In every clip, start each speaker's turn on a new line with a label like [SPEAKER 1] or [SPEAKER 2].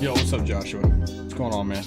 [SPEAKER 1] Yo, what's up, Joshua? What's going on, man?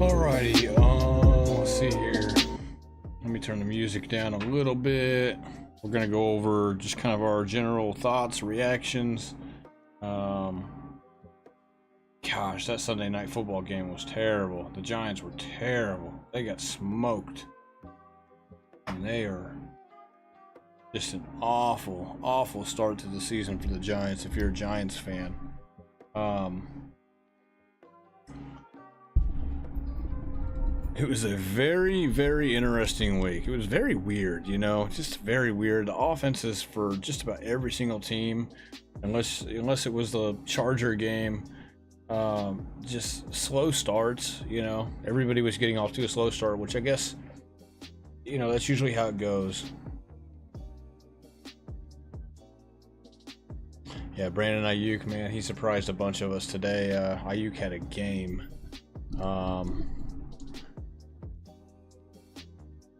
[SPEAKER 1] Alrighty, let's see here. Let me turn the music down a little bit. We're gonna go over just kind of our general thoughts, reactions. Gosh, that Sunday night football game was terrible. The Giants were terrible. They got smoked. And they are just an awful, awful start to the season for the Giants if you're a Giants fan. It was a very, very interesting week. It was very weird, you know, just very weird. The offenses for just about every single team, unless it was the Charger game, just slow starts, you know. Everybody was getting off to a slow start, which I guess, you know, that's usually how it goes. Yeah, Brandon Ayuk, man, he surprised a bunch of us today. Ayuk had a game.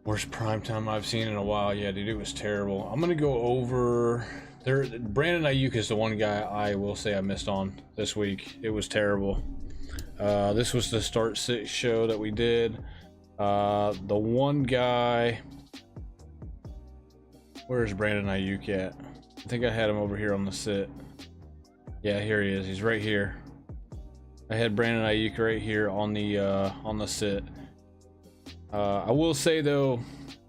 [SPEAKER 1] Worst primetime I've seen in a while. Yeah, dude, it was terrible. I'm gonna go over there. Brandon Ayuk is the one guy I will say I missed on this week. It was terrible. This was the start sit show that we did. The one guy, where's Brandon Ayuk at? I think I had him over here on the sit. Yeah, here he is. He's right here. I had Brandon Ayuk right here on the sit. I will say though,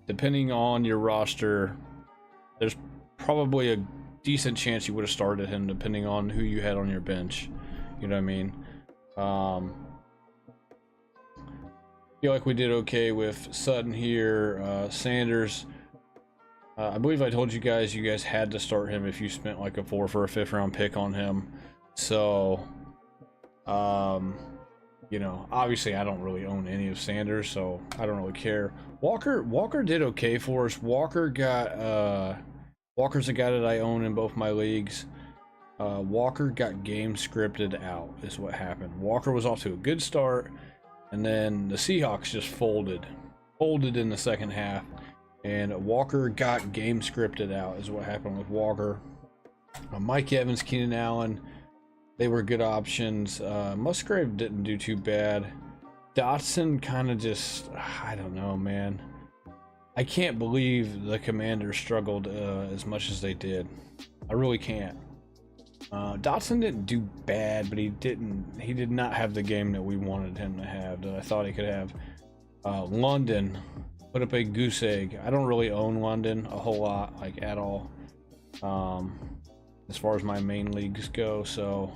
[SPEAKER 1] depending on your roster, there's probably a decent chance you would have started him depending on who you had on your bench. You know what I mean? Feel like we did okay with Sutton here. Sanders, I believe I told you guys had to start him if you spent like a 4 for a 5th round pick on him. So, you know, obviously I don't really own any of Sanders, so I don't really care. Walker did okay for us. Walker's a guy that I own in both my leagues. Walker got game scripted out is what happened. Walker was off to a good start, and then the Seahawks just folded in the second half, and Walker got game scripted out is what happened with Walker. Mike Evans, Keenan Allen, they were good options. Musgrave didn't do too bad. Dotson kind of just, I don't know, man. I can't believe the Commanders struggled as much as they did. I really can't. Dotson didn't do bad, but he did not have the game that we wanted him to have, that I thought he could have. London put up a goose egg. I don't really own London a whole lot, like at all, as far as my main leagues go, so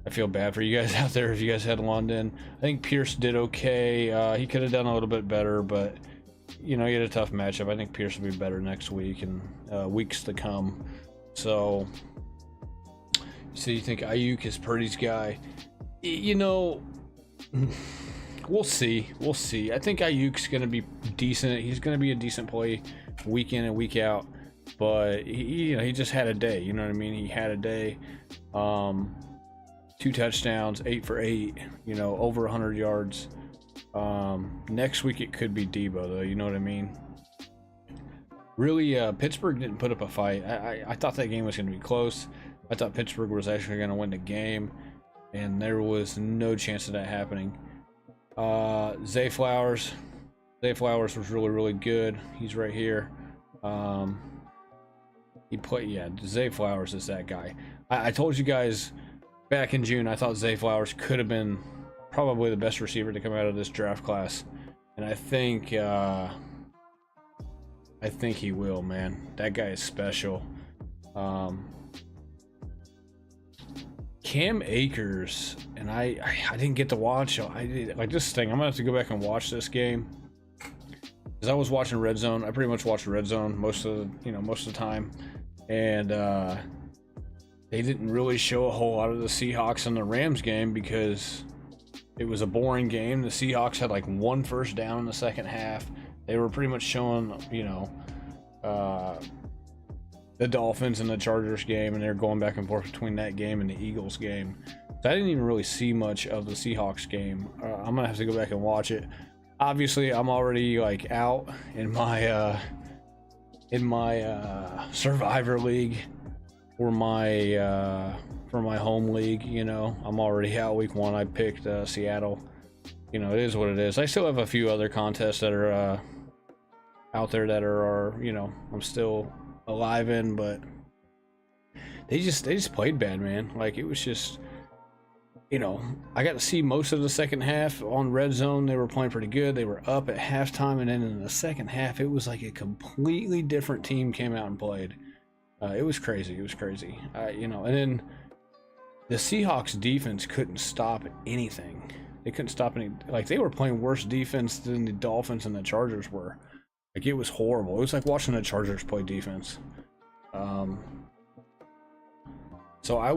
[SPEAKER 1] I feel bad for you guys out there if you guys had London. I think Pierce did okay. He could have done a little bit better, but you know, he had a tough matchup. I think Pierce will be better next week and weeks to come. So you think Ayuk is Purdy's guy? You know, we'll see. I think Ayuk's going to be decent. He's going to be a decent play week in and week out. But he just had a day. You know what I mean? He had a day. 2 touchdowns, 8 for 8. You know, over 100 yards. Next week it could be Debo though. You know what I mean? Really, Pittsburgh didn't put up a fight. I thought that game was going to be close. I thought Pittsburgh was actually going to win the game, and there was no chance of that happening. Zay Flowers. Zay Flowers was really, really good. He's right here. Zay Flowers is that guy. I told you guys back in June, I thought Zay Flowers could have been probably the best receiver to come out of this draft class, and I think he will, man. That guy is special. Cam Akers, and I didn't get to watch. I did like this thing. I'm gonna have to go back and watch this game because I was watching Red Zone. I pretty much watched Red Zone most of the time, and they didn't really show a whole lot of the Seahawks and the Rams game because it was a boring game. The Seahawks had like 1 first down in the second half. They were pretty much showing, the Dolphins and the Chargers game, and they're going back and forth between that game and the Eagles game. So I didn't even really see much of the Seahawks game. I'm gonna have to go back and watch it. Obviously, I'm already like out in my Survivor League for my home league. I'm already out week 1. I picked Seattle. It is what it is. I still have a few other contests that are out there that are I'm still alive in, but they just played bad, man. Like, it was just, I got to see most of the second half on Red Zone. They were playing pretty good. They were up at halftime, and then in the second half, it was like a completely different team came out and played. It was crazy. And then the Seahawks defense couldn't stop anything. They couldn't stop any. Like, they were playing worse defense than the Dolphins and the Chargers were. Like, it was horrible. It was like watching the Chargers play defense. So I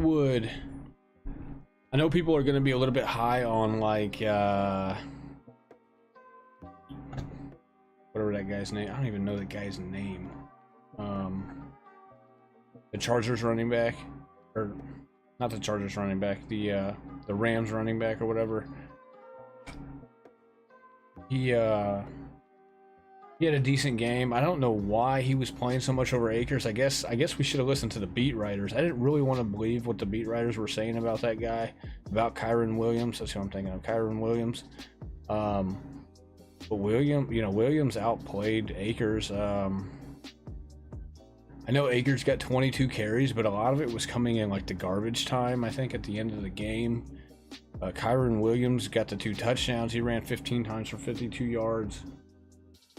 [SPEAKER 1] know people are going to be a little bit high on, like, whatever that guy's name. I don't even know the guy's name. The Chargers running back, or not the Chargers running back, the Rams running back or whatever. He had a decent game. I don't know why he was playing so much over Akers. I guess we should have listened to the beat writers. I didn't really want to believe what the beat writers were saying about that guy, about Kyren Williams. That's who I'm thinking of, Kyren Williams. But Williams outplayed Akers. I know Akers got 22 carries, but a lot of it was coming in like the garbage time, I think, at the end of the game. Kyren Williams got the 2 touchdowns. He ran 15 times for 52 yards.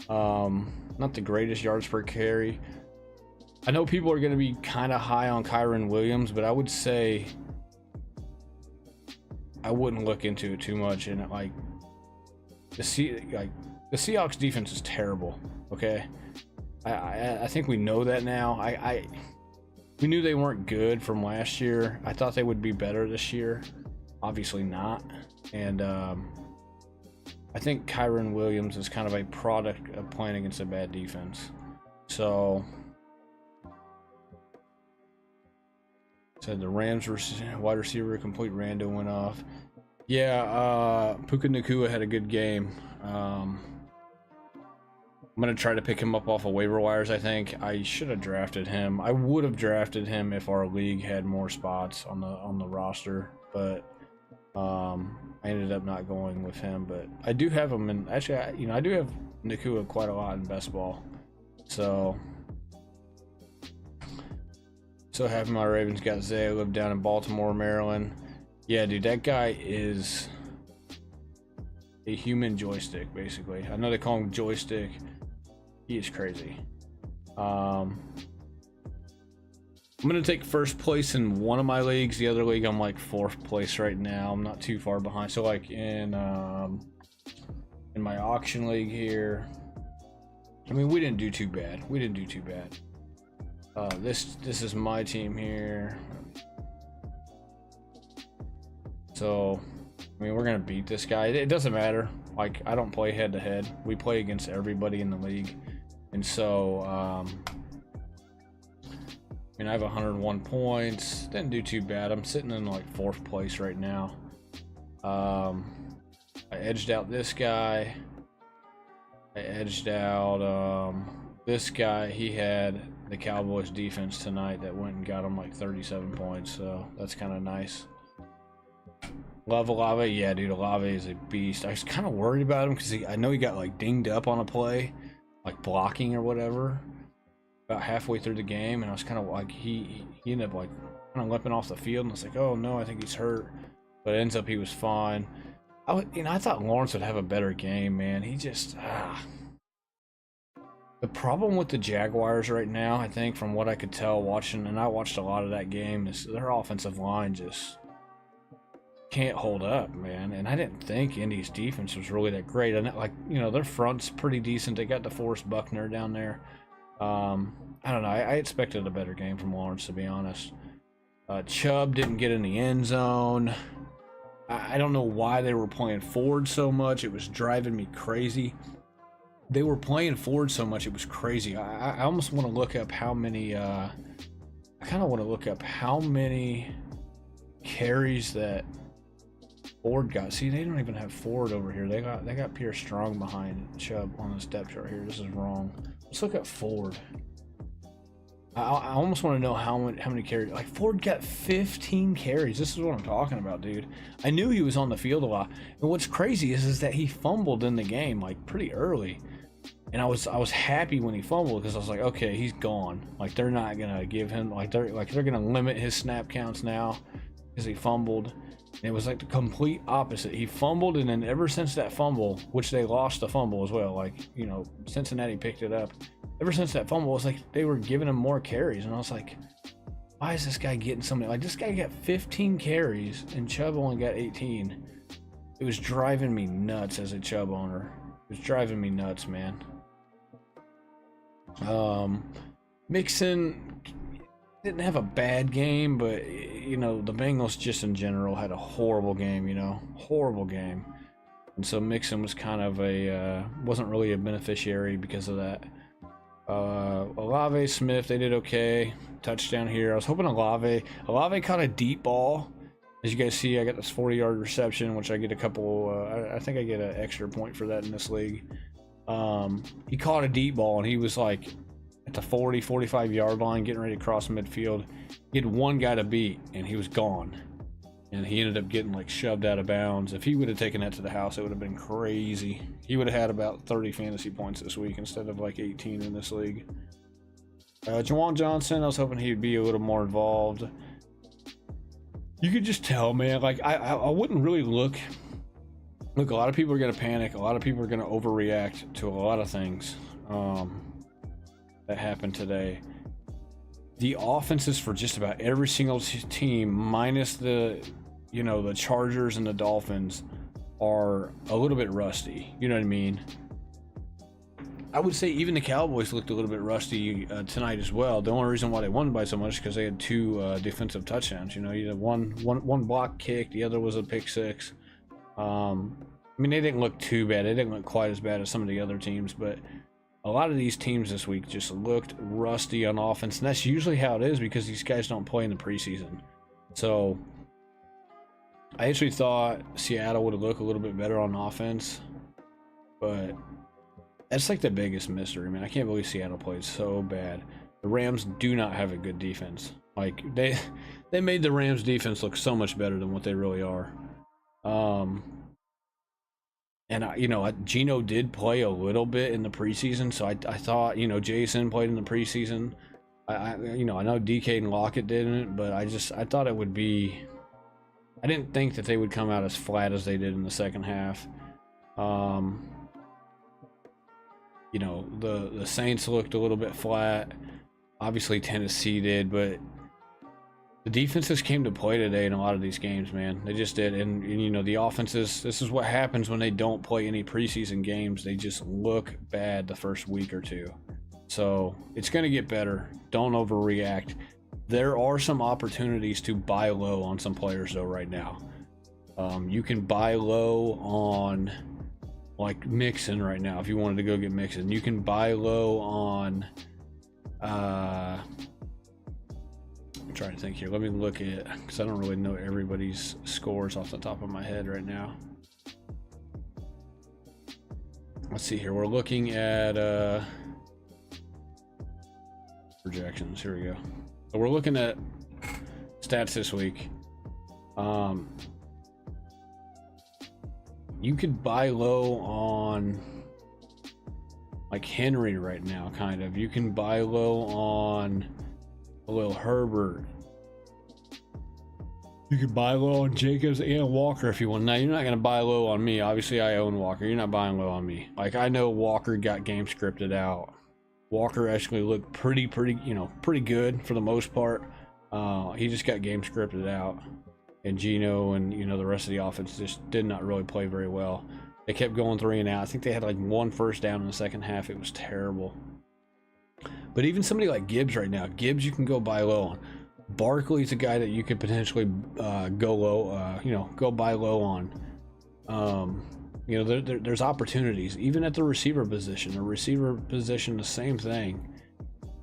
[SPEAKER 1] Not the greatest yards per carry. I know people are going to be kind of high on Kyren Williams, but I would say I wouldn't look into it too much. And like the Seahawks defense is terrible. Okay, I think we know that now. We knew they weren't good from last year. I thought they would be better this year. Obviously not. And I think Kyren Williams is kind of a product of playing against a bad defense. So, said the Rams wide receiver complete rando went off. Yeah, Puka Nacua had a good game. I'm gonna try to pick him up off of waiver wires. I think I should have drafted him. I would have drafted him if our league had more spots on the roster, but I ended up not going with him. But I do have him, and actually, I do have Nacua quite a lot in best ball. So happy my Ravens got Zay. I live down in Baltimore, Maryland. Yeah, dude, that guy is a human joystick, basically. I know they call him joystick. He is crazy. I'm gonna take first place in one of my leagues. The other league, I'm like 4th place right now. I'm not too far behind. So like in my auction league here, I mean, we didn't do too bad. This is my team here. So, I mean, we're gonna beat this guy. It doesn't matter. Like, I don't play head to head. We play against everybody in the league, and so I mean, I have 101 points. Didn't do too bad. I'm sitting in like 4th place right now. I edged out this guy. I edged out this guy. He had the Cowboys defense tonight that went and got them like 37 points, so that's kind of nice. Love Olave. Yeah, dude, Olave is a beast. I was kind of worried about him because I know he got like dinged up on a play, like blocking or whatever, about halfway through the game, and I was kind of like, he ended up like kind of limping off the field, and I was like, oh no, I think he's hurt, but it ends up he was fine. I thought Lawrence would have a better game, man. He just the problem with the Jaguars right now, I think, from what I could tell watching, and I watched a lot of that game, is their offensive line just can't hold up, man. And I didn't think Indy's defense was really that great. And like, you know, their front's pretty decent. They got DeForest Buckner down there. I don't know. I expected a better game from Lawrence, to be honest. Chubb didn't get in the end zone. I don't know why they were playing forward so much. It was driving me crazy. They were playing forward so much, it was crazy. I almost want to look up how many I kind of want to look up how many carries that Ford got. See, they don't even have Ford over here. They got Pierre Strong behind Chubb on this depth chart here. This is wrong. Let's look at Ford. I almost want to know how many carries. Like, Ford got 15 carries. This is what I'm talking about, dude. I knew he was on the field a lot. And what's crazy is that he fumbled in the game like pretty early. And I was happy when he fumbled because I was like, okay, he's gone. Like, they're not gonna give him they're gonna limit his snap counts now because he fumbled. And it was like the complete opposite. He fumbled, and then ever since that fumble, which they lost the fumble as well, like, you know, Cincinnati picked it up. Ever since that fumble, it was like they were giving him more carries, and I was like, why is this guy getting so many? Like, this guy got 15 carries, and Chubb only got 18. It was driving me nuts as a Chubb owner. It was driving me nuts, man. Mixon didn't have a bad game, but, you know, the Bengals just in general had a horrible game, you know, horrible game. And so Mixon was kind of wasn't really a beneficiary because of that. Olave, Smith, they did okay. Touchdown here. I was hoping Olave caught a deep ball. As you guys see, I got this 40-yard reception, which I get a couple, I think I get an extra point for that in this league. He caught a deep ball, and he was like at the 45-yard line getting ready to cross midfield. He had one guy to beat, and he was gone. And he ended up getting like shoved out of bounds. If he would have taken that to the house, it would have been crazy. He would have had about 30 fantasy points this week instead of like 18 in this league. Juwan Johnson, I was hoping he'd be a little more involved. You could just tell, man, like I wouldn't really look, a lot of people are going to panic. A lot of people are going to overreact to a lot of things that happened today. The offenses for just about every single team, minus the, you know, the Chargers and the Dolphins, are a little bit rusty. You know what I mean? I would say even the Cowboys looked a little bit rusty tonight as well. The only reason why they won by so much is because they had two defensive touchdowns. You know, you had one block kick, the other was a pick six. I mean, they didn't look too bad. They didn't look quite as bad as some of the other teams, but a lot of these teams this week just looked rusty on offense, and that's usually how it is because these guys don't play in the preseason. So I actually thought Seattle would look a little bit better on offense, but that's like the biggest mystery, man. I can't believe Seattle played so bad. The Rams do not have a good defense. Like, they made the Rams defense look so much better than what they really are. And, you know, Geno did play a little bit in the preseason, so I thought, you know, Jason played in the preseason. You know, I know DK and Lockett didn't, but I thought it would be... I didn't think that they would come out as flat as they did in the second half. You know, the Saints looked a little bit flat. Obviously, Tennessee did, but the defenses came to play today in a lot of these games, man. They just did. And you know, the offenses, this is what happens when they don't play any preseason games. They just look bad the first week or two. So it's going to get better. Don't overreact. There are some opportunities to buy low on some players, though, right now. You can buy low on, like, Mixon right now if you wanted to go get Mixon. You can buy low on... I'm trying to think here. Let me look at, because I don't really know everybody's scores off the top of my head right now. Let's see here. We're looking at projections. Here we go. So we're looking at stats this week. You could buy low on like Henry right now, kind of. You can buy low on a little Herbert. You can buy low on Jacobs and Walker if you want. Now, you're not going to buy low on me. Obviously, I own Walker. You're not buying low on me. Like, I know Walker got game scripted out. Walker actually looked pretty good for the most part. He just got game scripted out. And Geno and, the rest of the offense just did not really play very well. They kept going 3 and out. I think they had like 1 first down in the second half. It was terrible. But even somebody like Gibbs right now, Gibbs you can go buy low on. Barkley's a guy that you could potentially go low, go buy low on. There's opportunities even at the receiver position. The receiver position, the same thing.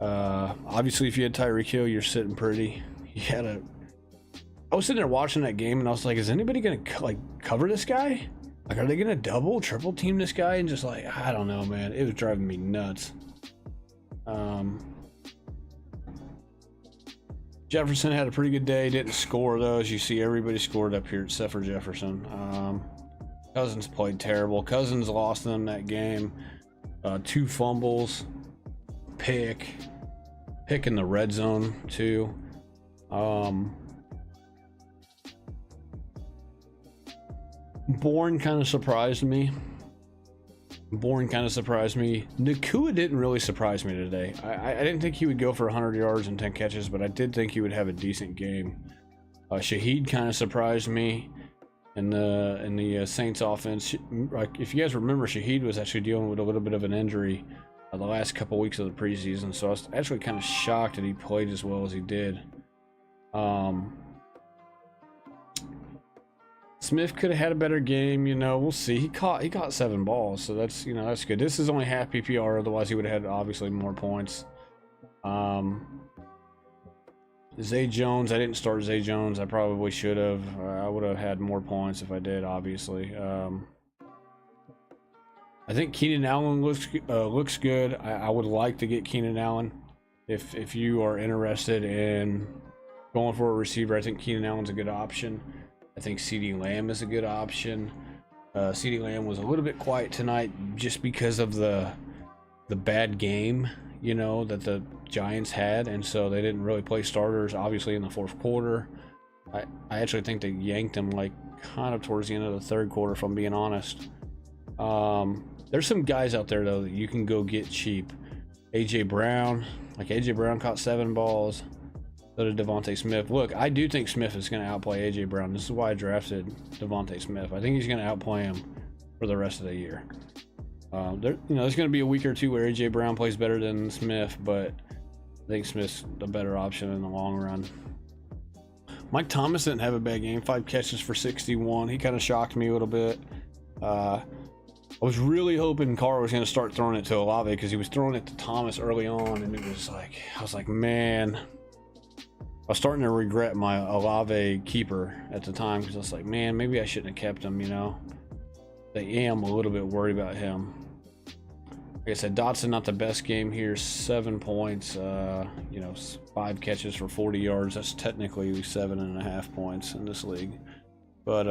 [SPEAKER 1] Obviously, if you had Tyreek Hill, you're sitting pretty. I was sitting there watching that game, and I was like, "Is anybody gonna cover this guy? Like, are they gonna double, triple team this guy?" And just like, I don't know, man. It was driving me nuts. Jefferson had a pretty good day. Didn't score though, as you see. Everybody scored up here except for Jefferson. Cousins played terrible. Cousins lost them that game. 2 fumbles, pick in the red zone too. Bourne kind of surprised me. Nakua didn't really surprise me today. I didn't think he would go for 100 yards and 10 catches, but I did think he would have a decent game. Shaheed kind of surprised me in the Saints offense. Like, if you guys remember, Shaheed was actually dealing with a little bit of an injury the last couple weeks of the preseason, so I was actually kind of shocked that he played as well as he did. Smith could have had a better game, we'll see. He caught 7 balls, so that's good. This is only half PPR, otherwise he would have had obviously more points. Zay Jones, I didn't start Zay Jones. I probably should have. I would have had more points if I did, obviously. I think Keenan Allen looks good. I would like to get Keenan Allen. If you are interested in going for a receiver, I think Keenan Allen's a good option. I think CeeDee Lamb is a good option. CeeDee Lamb was a little bit quiet tonight just because of the bad game, that the Giants had, and so they didn't really play starters, obviously, in the 4th quarter. I actually think they yanked him kind of towards the end of the 3rd quarter, if I'm being honest. There's some guys out there though that you can go get cheap. AJ Brown caught 7 balls. So did Devontae Smith. Look, I do think Smith is going to outplay AJ Brown. This is why I drafted Devontae Smith. I think he's going to outplay him for the rest of the year. There's going to be a week or two where AJ Brown plays better than Smith, but I think Smith's a better option in the long run. Mike Thomas didn't have a bad game. 5 catches for 61. He kind of shocked me a little bit. I was really hoping Carr was going to start throwing it to Olave because he was throwing it to Thomas early on, and I was like, man. I was starting to regret my Olave keeper at the time because I was like, man, maybe I shouldn't have kept him, I am a little bit worried about him. Like I said, Dotson not the best game here. 7 points, 5 catches for 40 yards. That's technically 7.5 points in this league. But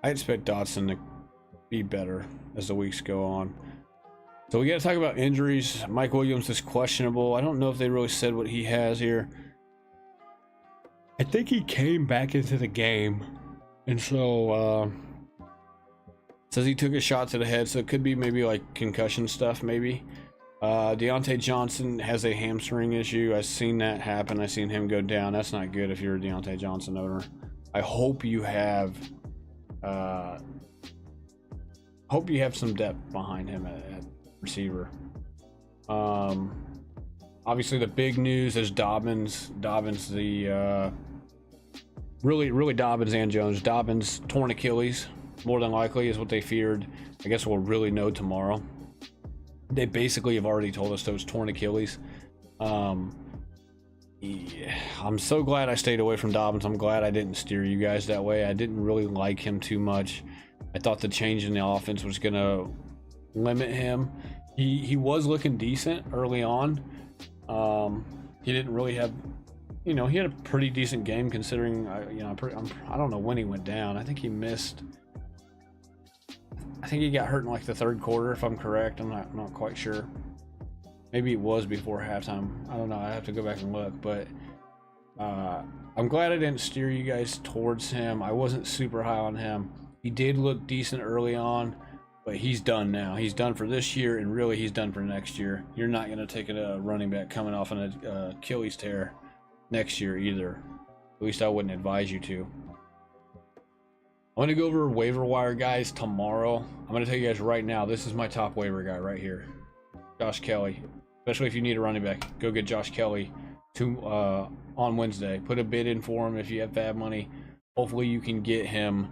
[SPEAKER 1] I expect Dotson to be better as the weeks go on. So we got to talk about injuries. Mike Williams is questionable. I don't know if they really said what he has here. I think he came back into the game, and so says he took a shot to the head, so it could be maybe like concussion stuff, maybe. Deontay Johnson has a hamstring issue. I've seen that happen. I've seen him go down. That's not good if you're a Deontay Johnson owner. I hope you have some depth behind him at receiver. Obviously the big news is Dobbins, really Dobbins and Jones. Dobbins torn Achilles, more than likely, is what they feared. I guess we'll really know tomorrow. They basically have already told us those torn Achilles. Yeah, I'm so glad I stayed away from Dobbins. I'm glad I didn't steer you guys that way. I didn't really like him too much. I thought the change in the offense was going to limit him. He was looking decent early on. He didn't really have, he had a pretty decent game considering. I don't know when he went down. I think he missed. I think he got hurt in like the third quarter, if I'm correct. I'm not quite sure. Maybe it was before halftime. I don't know. I have to go back and look, but I'm glad I didn't steer you guys towards him. I wasn't super high on him. He did look decent early on, but he's done now. He's done for this year, and really he's done for next year. You're not going to take a running back coming off an Achilles tear next year either. At least I wouldn't advise you to. I'm going to go over waiver wire guys tomorrow. I'm going to tell you guys right now, this is my top waiver guy right here. Josh Kelly. Especially if you need a running back, go get Josh Kelly on Wednesday. Put a bid in for him if you have fab money. Hopefully you can get him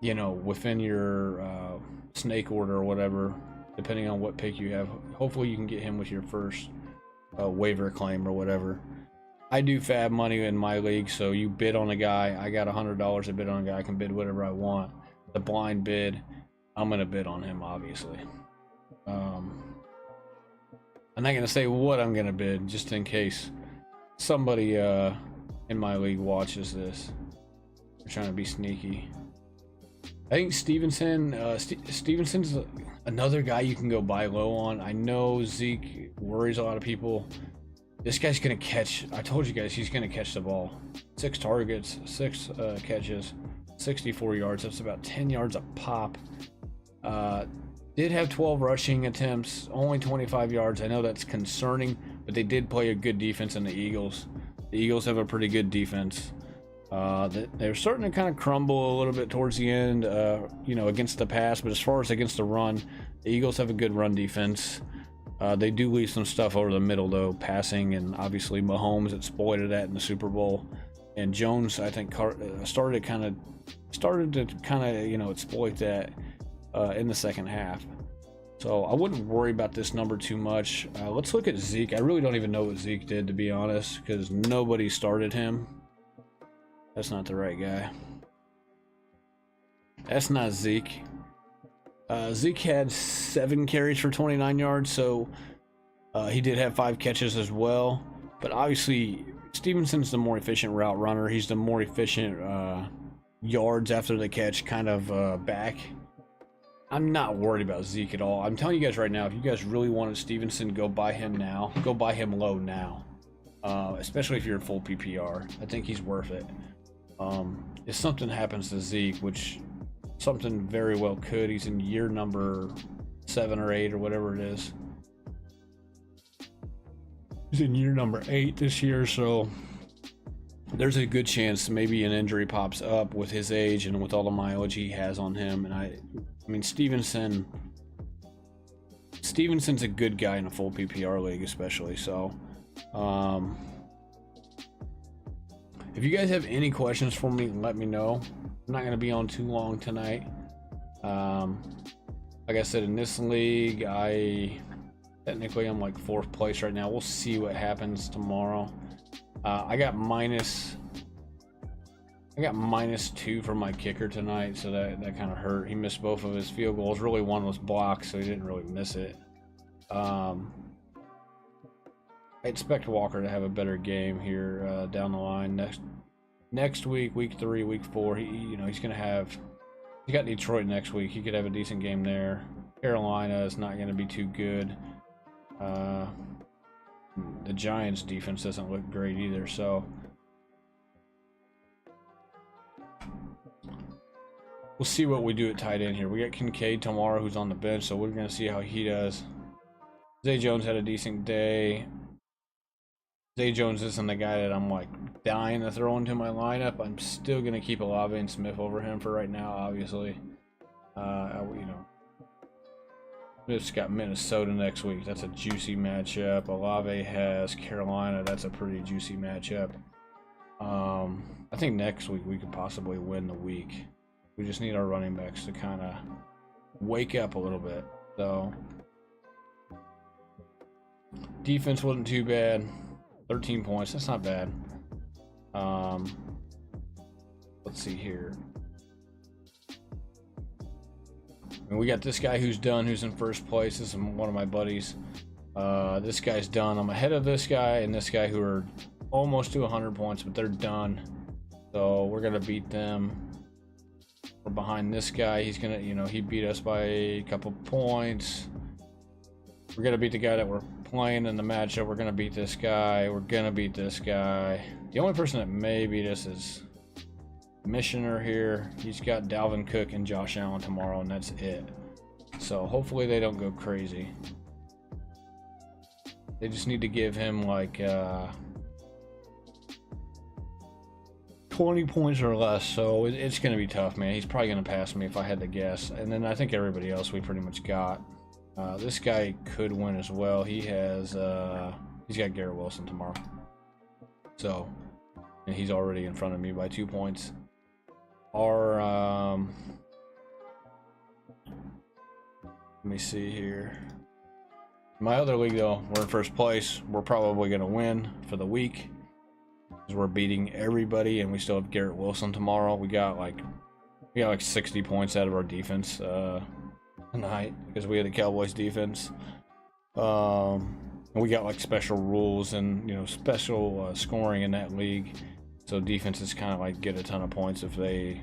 [SPEAKER 1] within your snake order or whatever, depending on what pick you have. Hopefully you can get him with your first waiver claim or whatever. I do fab money in my league, so you bid on a guy. I got $100 to bid on a guy. I can bid whatever I want. The blind bid, I'm gonna bid on him, obviously. I'm not gonna say what I'm gonna bid, just in case somebody in my league watches this. They're trying to be sneaky. I think Stevenson's another guy you can go buy low on. I know Zeke worries a lot of people. This guy's gonna catch. I told you guys he's gonna catch the ball. 6 targets, 6 catches, 64 yards. That's about 10 yards a pop. Did have 12 rushing attempts, only 25 yards. I know that's concerning, but they did play a good defense in the Eagles. The Eagles have a pretty good defense. They're starting to kind of crumble a little bit towards the end, against the pass, but as far as against the run, the Eagles have a good run defense. They do leave some stuff over the middle, though, passing, and obviously Mahomes exploited that in the Super Bowl. And Jones, I think, started to kind of exploit that in the second half. So I wouldn't worry about this number too much. Let's look at Zeke. I really don't even know what Zeke did, to be honest, because nobody started him. That's not the right guy. That's not Zeke. Zeke had 7 carries for 29 yards, so he did have 5 catches as well. But obviously, Stevenson's the more efficient route runner. He's the more efficient yards after the catch kind of back. I'm not worried about Zeke at all. I'm telling you guys right now, if you guys really wanted Stevenson, go buy him now. Go buy him low now. Especially if you're in full PPR. I think he's worth it. If something happens to Zeke, which something very well could, he's in year number 7 or 8 or whatever it is. He's in year number 8 this year, so there's a good chance maybe an injury pops up with his age and with all the mileage he has on him. And I mean, Stevenson's a good guy in a full PPR league, especially. So, if you guys have any questions for me, let me know. I'm not going to be on too long tonight. Like I said, in this league, technically I'm like 4th place right now. We'll see what happens tomorrow. I got -2 for my kicker tonight, so that kind of hurt. He missed both of his field goals. Really, one was blocked, so he didn't really miss it. I expect Walker to have a better game here down the line next week, week 3, week 4. He's got Detroit next week. He could have a decent game there. Carolina is not going to be too good. The Giants defense doesn't look great either, so we'll see what we do at tight end here. We got Kincaid tomorrow, who's on the bench, so we're going to see how he does. Zay Jones had a decent day. Zay Jones isn't the guy that I'm like dying to throw into my lineup. I'm still going to keep Olave and Smith over him for right now, obviously. Smith's got Minnesota next week. That's a juicy matchup. Olave has Carolina. That's a pretty juicy matchup. I think next week we could possibly win the week. We just need our running backs to kind of wake up a little bit. So defense wasn't too bad. 13 points. That's not bad. Let's see here. And we got this guy who's done, who's in first place. This is one of my buddies. This guy's done. I'm ahead of this guy and this guy who are almost to 100 points, but they're done. So we're gonna beat them. We're behind this guy. He's gonna, you know, he beat us by a couple points. We're gonna beat the guy that we're playing in the matchup. We're gonna beat this guy. We're gonna beat this guy. The only person that may beat us is Missioner here. He's got Dalvin Cook and Josh Allen tomorrow, and that's it. So hopefully they don't go crazy. They just need to give him like 20 points or less. So it's going to be tough, man. He's probably going to pass me if I had to guess. And then I think everybody else we pretty much got. This guy could win as well. He has he's got Garrett Wilson tomorrow. So, and he's already in front of me by 2 points. Our let me see here. My other league though, we're in first place. We're probably gonna win for the week because we're beating everybody, and we still have Garrett Wilson tomorrow. We got like 60 points out of our defense tonight because we had the Cowboys defense. And we got like special rules and, you know, special scoring in that league. So defenses kind of like get a ton of points if they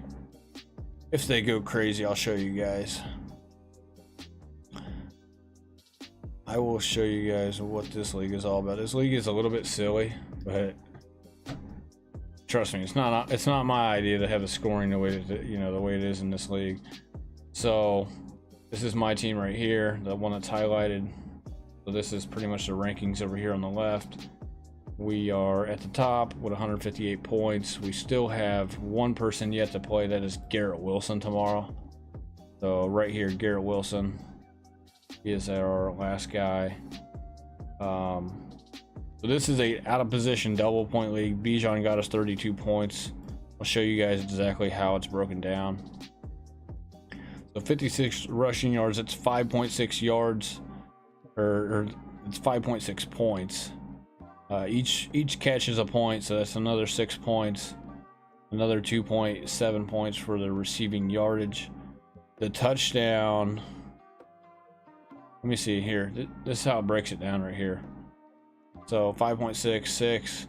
[SPEAKER 1] go crazy. I'll show you guys. I will show you guys what this league is all about. This league is a little bit silly, but trust me, it's not my idea to have the scoring the way that, you know, the way it is in this league. So this is my team right here, the one that's highlighted. So this is pretty much the rankings over here on the left. We are at the top with 158 points. We still have one person yet to play. That is Garrett Wilson tomorrow. So right here, Garrett Wilson. He is our last guy. So this is a out of position double point league. Bijan got us 32 points. I'll show you guys exactly how it's broken down. So 56 rushing yards. It's 5.6 yards, or it's 5.6 points. Each catch is a point, so that's another 6 points. Another 2.7 points for the receiving yardage. The touchdown. Let me see here. This is how it breaks it down right here. So 5.66.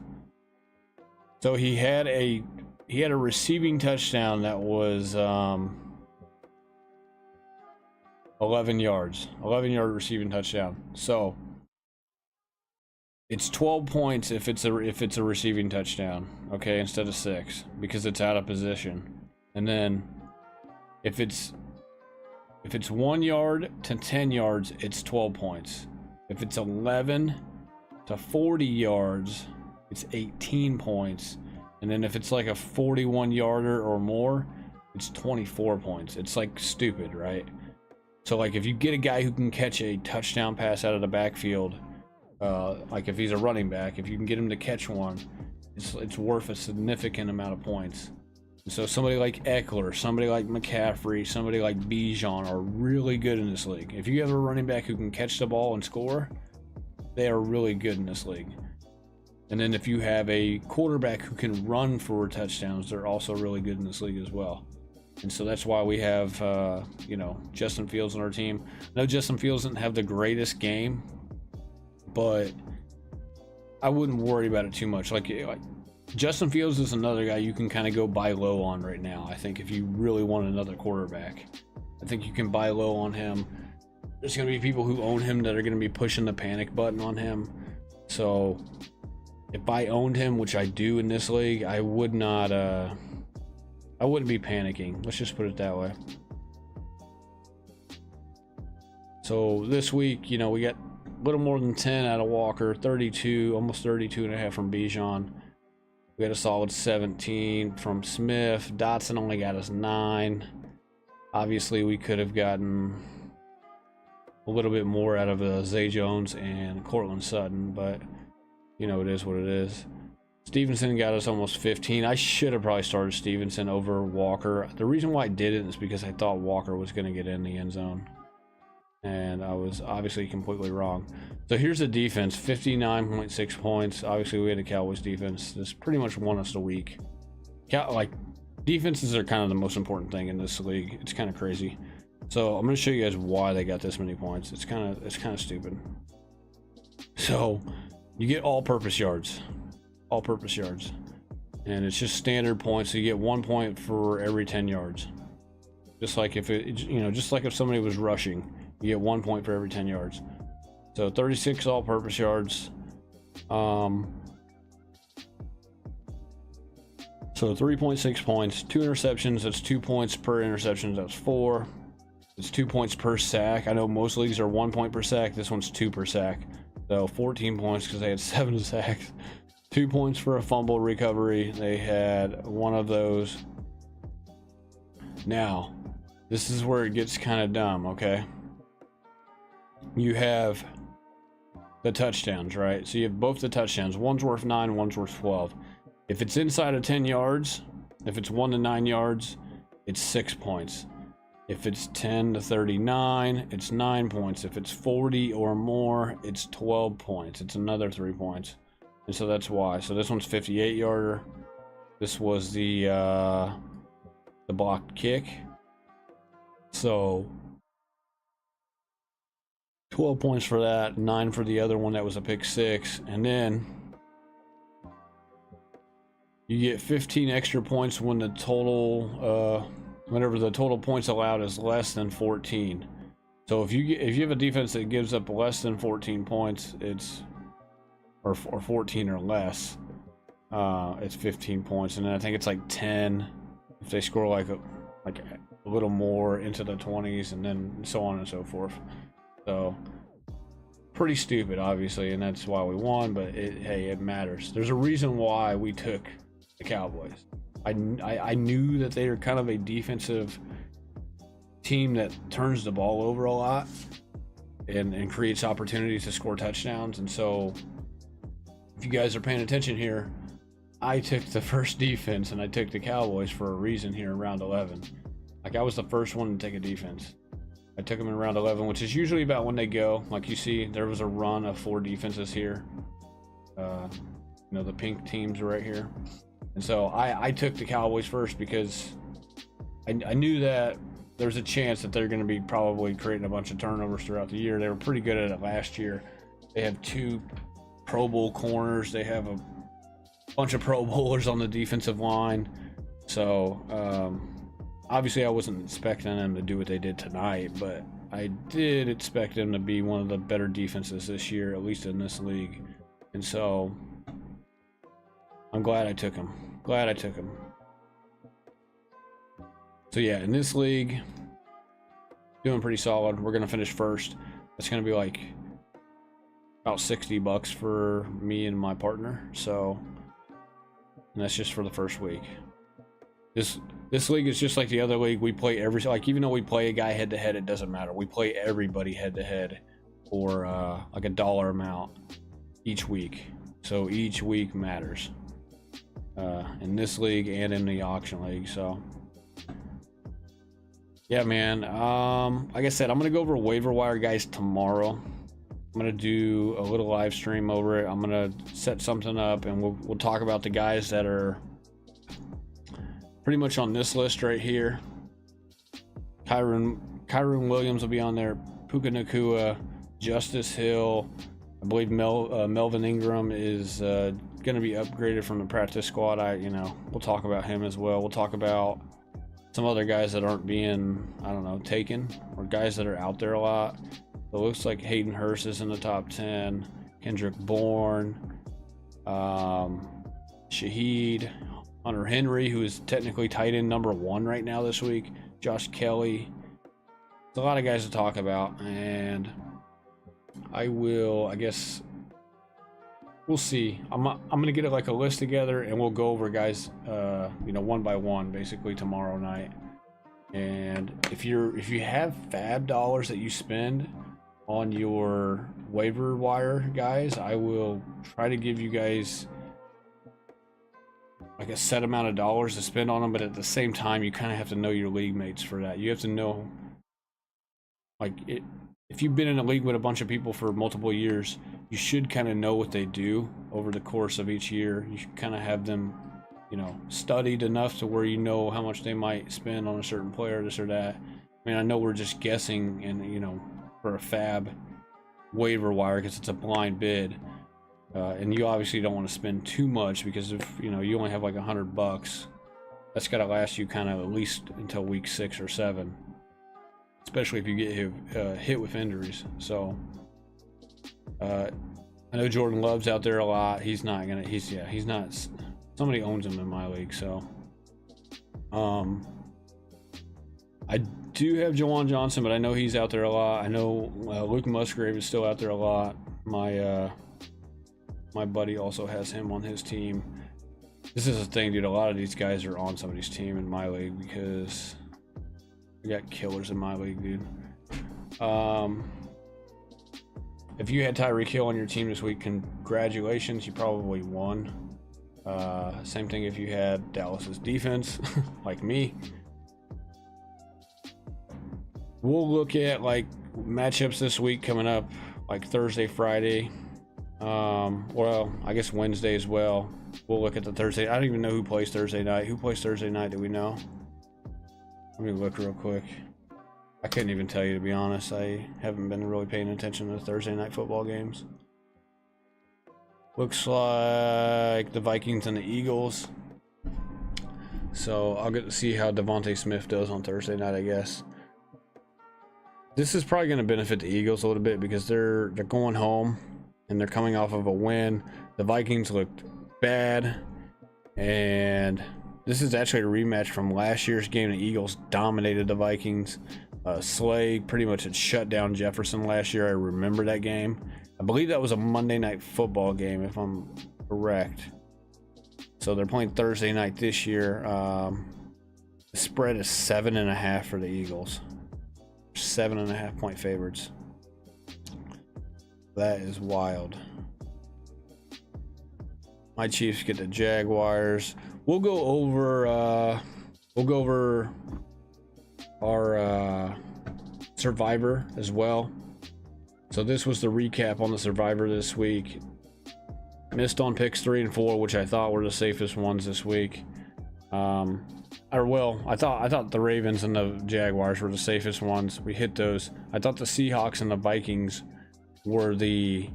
[SPEAKER 1] So he had a receiving touchdown that was 11 yards. 11-yard receiving touchdown. So it's 12 points if it's a receiving touchdown, okay, instead of 6, because it's out of position. And then if it's 1 yard to 10 yards, it's 12 points. If it's 11 to 40 yards, it's 18 points. And then if it's like a 41 yarder or more, it's 24 points. It's like stupid, right? So like if you get a guy who can catch a touchdown pass out of the backfield, like if he's a running back, if you can get him to catch one, it's worth a significant amount of points. And so somebody like Eckler, somebody like McCaffrey, somebody like Bijan are really good in this league. If you have a running back who can catch the ball and score, they are really good in this league. And then if you have a quarterback who can run for touchdowns, they're also really good in this league as well. And so that's why we have, you know, Justin Fields on our team. I know Justin Fields didn't have the greatest game, but I wouldn't worry about it too much. Like Justin Fields is another guy you can kind of go buy low on right now. I think if you really want another quarterback, I think you can buy low on him. There's going to be people who own him that are going to be pushing the panic button on him. So if I owned him, which I do in this league, I would not, I wouldn't be panicking. Let's just put it that way. So this week, you know, we got a little more than 10 out of Walker, 32, almost 32.5 from Bijan. We had a solid 17 from Smith. Dotson only got us 9. Obviously, we could have gotten a little bit more out of Zay Jones and Cortland Sutton, but you know, it is what it is. Stevenson got us almost 15. I should have probably started Stevenson over Walker. The reason why I did it is because I thought Walker was going to get in the end zone, and I was obviously completely wrong. So here's the defense, 59.6 points. Obviously, we had a Cowboys defense. This pretty much won us the week. Like, defenses are kind of the most important thing in this league. It's kind of crazy. So I'm going to show you guys why they got this many points. It's kind of stupid. So you get all-purpose yards, and it's just standard points. So you get 1 point for every 10 yards. Just like if it, just like if somebody was rushing, you get 1 point for every 10 yards. So 36 all-purpose yards. So 3.6 points, 2 interceptions. That's 2 points per interception. That's 4. It's 2 points per sack. I know most leagues are 1 point per sack. This one's 2 per sack. So 14 points because they had 7 sacks. 2 points for a fumble recovery. They had 1 of those. Now, this is where it gets kind of dumb, okay? You have the touchdowns, right? So you have both the touchdowns. One's worth 9, one's worth 12. If it's inside of 10 yards, if it's 1 to 9 yards, it's 6 points. If it's 10 to 39, it's 9 points. If it's 40 or more, it's 12 points. It's another 3 points. And so that's why. So this one's 58 yarder. This was the blocked kick. So 12 points for that, 9 for the other one that was a pick 6. And then you get 15 extra points when the total, whenever the total points allowed is less than 14. So if you have a defense that gives up less than 14 points, it's or 14 or less, it's 15 points, and then I think it's like 10 if they score like a little more into the 20s, and then so on and so forth. So pretty stupid, obviously, and that's why we won. But hey, it matters. There's a reason why we took the Cowboys. I knew that they are kind of a defensive team that turns the ball over a lot and creates opportunities to score touchdowns. And so if you guys are paying attention here, I took the first defense, and I took the Cowboys for a reason here in round 11. Like, I was the first one to take a defense. I took them in round 11, which is usually about when they go. Like you see, there was a run of 4 defenses here. The pink teams right here. And so I took the Cowboys first because I knew that there's a chance that they're going to be probably creating a bunch of turnovers throughout the year. They were pretty good at it last year. They have 2 Pro Bowl corners. They have a bunch of Pro Bowlers on the defensive line. So obviously I wasn't expecting them to do what they did tonight, but I did expect them to be one of the better defenses this year, at least in this league. And so I'm glad I took them. So yeah, in this league, doing pretty solid. We're gonna finish first. It's gonna be like about $60 for me and my partner. So, and that's just for the first week. This league is just like the other league. We play even though we play a guy head to head, it doesn't matter. We play everybody head to head for like a dollar amount each week. So each week matters in this league and in the auction league. So yeah, man. Like I said, I'm gonna go over waiver wire guys tomorrow. I'm gonna do a little live stream over it. I'm gonna set something up, and we'll talk about the guys that are pretty much on this list right here. Kyron Williams will be on there. Puka Nacua, Justice Hill. I believe Melvin Ingram is going to be upgraded from the practice squad. We'll talk about him as well. We'll talk about some other guys that aren't being, taken, or guys that are out there a lot. It looks like Hayden Hurst is in the top 10. Kendrick Bourne, Shaheed, Hunter Henry, who is technically tight end number 1 right now this week. Josh Kelly. There's a lot of guys to talk about, and I guess we'll see. I'm gonna get like a list together, and we'll go over guys, one by one, basically tomorrow night. And if you have fab dollars that you spend on your waiver wire guys, I will try to give you guys like a set amount of dollars to spend on them, but at the same time, you kind of have to know your league mates for that. You have to know, if you've been in a league with a bunch of people for multiple years, you should kind of know what they do over the course of each year. You should kind of have them, studied enough to where you know how much they might spend on a certain player, this or that. I mean, I know we're just guessing, and you know, for a fab waiver wire because it's a blind bid, and you obviously don't want to spend too much because if you know you only have like $100, that's got to last you kind of at least until week 6 or 7, especially if you get hit with injuries. So I know Jordan Love's out there a lot. He's not. Somebody owns him in my league, so I do have Jawan Johnson, but I know he's out there a lot. I know Luke Musgrave is still out there a lot. My buddy also has him on his team. This is the thing, dude. A lot of these guys are on somebody's team in my league because we got killers in my league, dude. If you had Tyreek Hill on your team this week, congratulations. You probably won. Same thing if you had Dallas's defense, like me. We'll look at like matchups this week coming up, like Thursday, Friday. Well, I guess Wednesday as well. We'll look at the Thursday. I don't even know who plays Thursday night. Who plays Thursday night? Do we know? Let me look real quick. I couldn't even tell you, to be honest. I haven't been really paying attention to the Thursday night football games. Looks like the Vikings and the Eagles. So I'll get to see how Devontae Smith does on Thursday night, I guess. This is probably going to benefit the Eagles a little bit because they're going home and they're coming off of a win. The Vikings looked bad, and this is actually a rematch from last year's game. The Eagles dominated the Vikings. Slay pretty much had shut down Jefferson last year. I remember that game. I believe that was a Monday Night Football game, if I'm correct. So they're playing Thursday night this year. The spread is 7.5 for the Eagles. 7.5 point favorites. That is wild. My Chiefs get the Jaguars. We'll go over our Survivor as well. So this was the recap on the Survivor this week. Missed on picks 3 and 4, which I thought were the safest ones this week. I thought the Ravens and the Jaguars were the safest ones. We hit those. I thought the Seahawks and the Vikings were the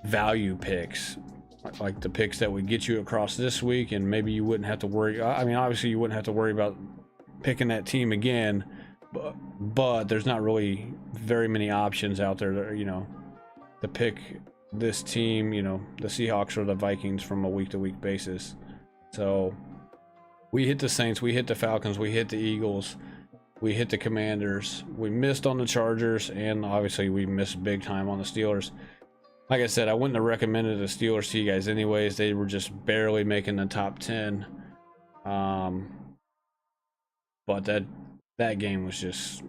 [SPEAKER 1] value picks, like the picks that would get you across this week, and maybe you wouldn't have to worry. I mean, obviously you wouldn't have to worry about picking that team again, but there's not really very many options out there that, you know, to pick this team, you know, the Seahawks or the Vikings from a week-to-week basis. So we hit the Saints, we hit the Falcons, we hit the Eagles, we hit the Commanders, we missed on the Chargers, and obviously we missed big time on the Steelers. Like I said, I wouldn't have recommended the Steelers to you guys anyways. They were just barely making the top 10. But that game was just,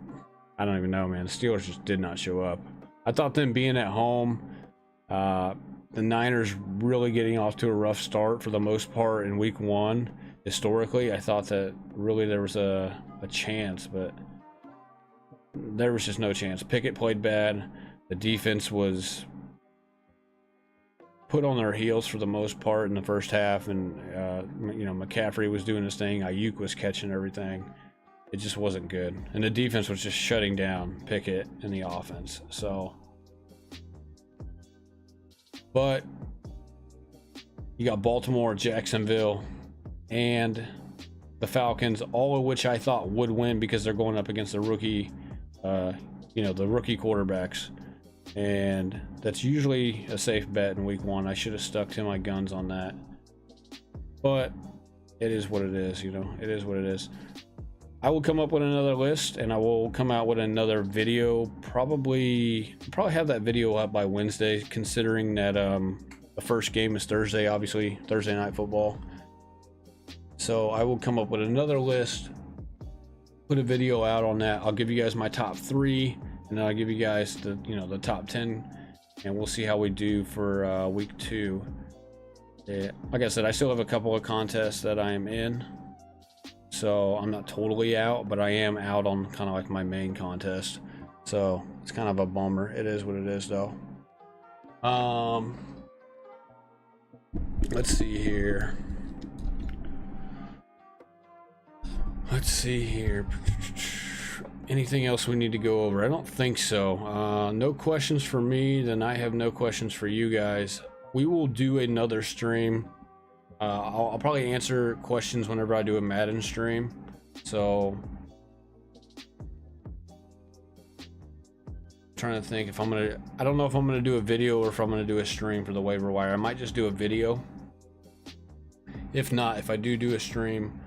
[SPEAKER 1] I don't even know, man. The Steelers just did not show up. I thought them being at home, the Niners really getting off to a rough start for the most part in week 1. Historically, I thought that really there was a chance, but there was just no chance. Pickett played bad. The defense was put on their heels for the most part in the first half, and you know, McCaffrey was doing his thing. Ayuk was catching everything. It just wasn't good, and the defense was just shutting down Pickett and the offense. So, but you got Baltimore, Jacksonville, and the Falcons, all of which I thought would win because they're going up against the rookie, you know, the rookie quarterbacks. And that's usually a safe bet in week 1. I should have stuck to my guns on that. But it is what it is, you know. It is what it is. I will come up with another list, and I will come out with another video. Probably have that video up by Wednesday, considering that the first game is Thursday, obviously, Thursday Night Football. So I will come up with another list, put a video out on that. I'll give you guys my top 3, and then I'll give you guys the, you know, the top 10, and we'll see how we do for week 2. Yeah, like I said, I still have a couple of contests that I am in, so I'm not totally out, but I am out on kind of like my main contest. So it's kind of a bummer. It is what it is, though. Let's see here. Anything else we need to go over? I don't think so. No questions for me, then I have no questions for you guys. We will do another stream. I'll probably answer questions whenever I do a Madden stream. So, trying to think if I'm gonna, I don't know if I'm gonna do a video or if I'm gonna do a stream for the waiver wire. I might just do a video. If not, if I do a stream,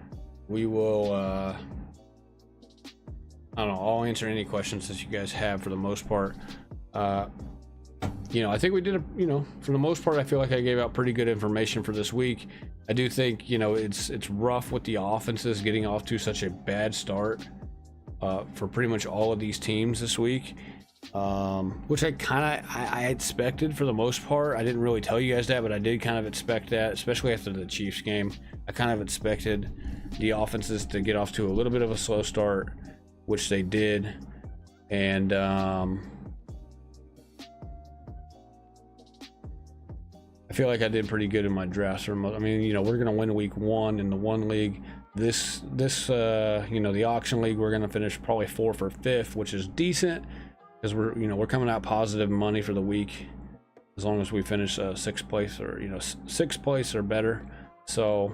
[SPEAKER 1] we will I don't know, I'll answer any questions that you guys have for the most part. You know, I think we did a, you know, for the most part, I feel like I gave out pretty good information for this week. I do think, you know, it's rough with the offenses getting off to such a bad start for pretty much all of these teams this week. Which I expected for the most part. I didn't really tell you guys that, but I did kind of expect that, especially after the Chiefs game. I kind of expected the offenses to get off to a little bit of a slow start, which they did. And I feel like I did pretty good in my drafts. I mean, you know, we're gonna win week 1 in the one league. This you know, the auction league, we're gonna finish probably 4th or 5th, which is decent. Because we're coming out positive money for the week, as long as we finish 6th place or 6th place or better. So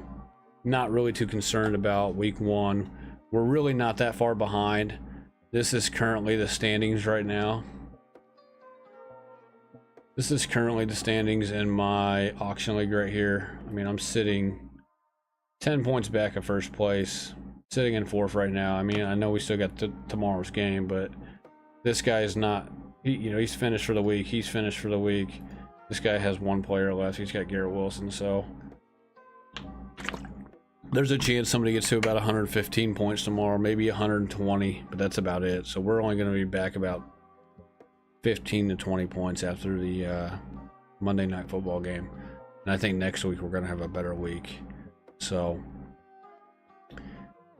[SPEAKER 1] not really too concerned about week 1. We're really not that far behind. This is currently the standings right now. This is currently the standings in my auction league right here. I mean, I'm sitting 10 points back of 1st place, sitting in 4th right now. I mean, I know we still got tomorrow's game, but this guy is not, he's finished for the week. He's finished for the week. This guy has 1 player left. He's got Garrett Wilson. So there's a chance somebody gets to about 115 points tomorrow, maybe 120, but that's about it. So we're only going to be back about 15 to 20 points after the Monday Night Football game. And I think next week we're going to have a better week. So,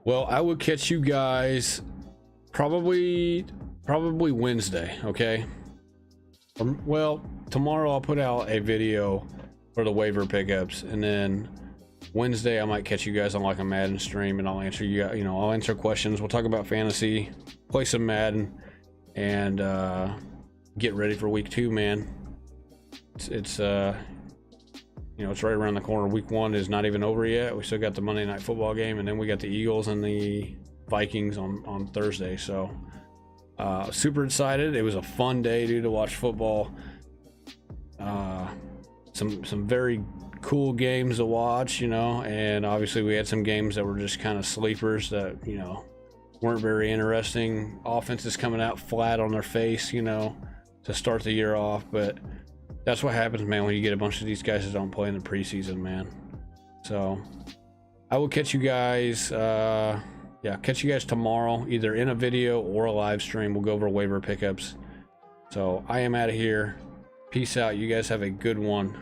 [SPEAKER 1] well, I will catch you guys probably Wednesday, okay? Well, tomorrow I'll put out a video for the waiver pickups, and then Wednesday I might catch you guys on like a Madden stream, and I'll answer I'll answer questions. We'll talk about fantasy, play some Madden, and get ready for week 2, man. It's it's right around the corner. Week 1 is not even over yet. We still got the Monday Night Football game, and then we got the Eagles and the Vikings on Thursday. So super excited. It was a fun day, dude, to watch football. Some very cool games to watch, and obviously we had some games that were just kind of sleepers that weren't very interesting. Offenses coming out flat on their face, to start the year off. But that's what happens, man, when you get a bunch of these guys that don't play in the preseason, man. So I will catch you guys catch you guys tomorrow, either in a video or a live stream. We'll go over waiver pickups. So I am out of here. Peace out. You guys have a good one.